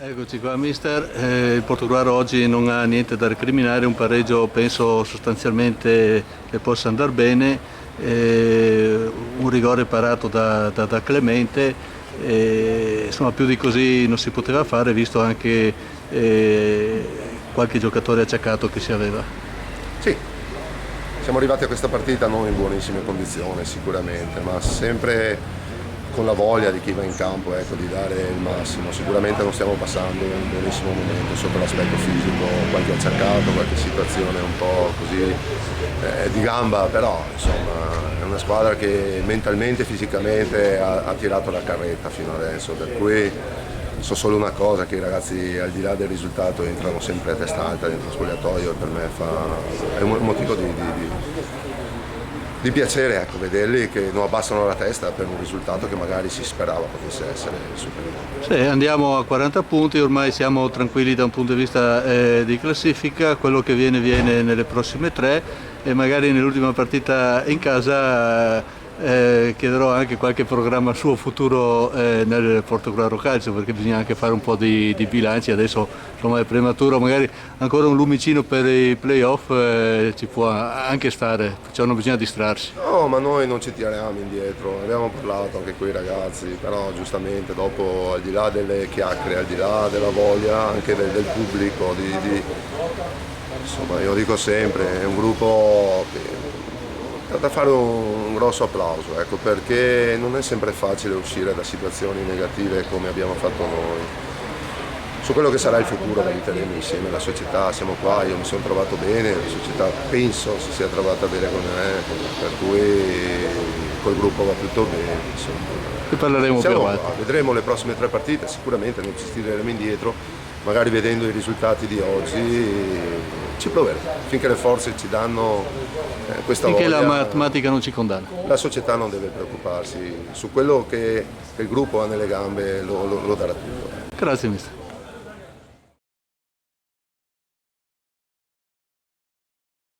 Eccoci qua mister, il Portogruaro oggi non ha niente da recriminare, un pareggio penso sostanzialmente che possa andare bene, un rigore parato da Clemente, insomma più di così non si poteva fare visto anche qualche giocatore acciaccato che si aveva. Sì, siamo arrivati a questa partita non in buonissime condizioni sicuramente, ma sempre con la voglia di chi va in campo, ecco, di dare il massimo. Sicuramente non stiamo passando un buonissimo momento sotto l'aspetto fisico, qualche acciaccato, qualche situazione un po' così di gamba, però insomma è una squadra che mentalmente e fisicamente ha tirato la carretta fino adesso, per cui so solo una cosa, che i ragazzi al di là del risultato entrano sempre a testa alta dentro lo spogliatoio e per me è un motivo di piacere, ecco, vederli che non abbassano la testa per un risultato che magari si sperava potesse essere superiore. Sì, andiamo a 40 punti, ormai siamo tranquilli da un punto di vista di classifica, quello che viene nelle prossime tre e magari nell'ultima partita in casa chiederò anche qualche programma suo futuro nel Portogruaro Calcio, perché bisogna anche fare un po' di bilanci, adesso insomma è prematuro, magari ancora un lumicino per i playoff ci può anche stare, perciò non bisogna distrarsi. No, ma noi non ci tiriamo indietro, abbiamo parlato anche con i ragazzi, però giustamente dopo, al di là delle chiacchiere, al di là della voglia anche del pubblico, insomma io dico sempre, è un gruppo che da fare un grosso applauso, ecco, perché non è sempre facile uscire da situazioni negative come abbiamo fatto noi. Su quello che sarà il futuro valuteremo insieme, la società, siamo qua, io mi sono trovato bene, la società penso si sia trovata bene con me, per cui col gruppo va tutto bene. Insomma. Ne parleremo più avanti. Vedremo le prossime tre partite, sicuramente non ci tireremo indietro, magari vedendo i risultati di oggi ci proveremo, finché le forze ci danno questa finché voglia. La matematica non ci condanna. La società non deve preoccuparsi, su quello che il gruppo ha nelle gambe lo darà tutto. Grazie mister.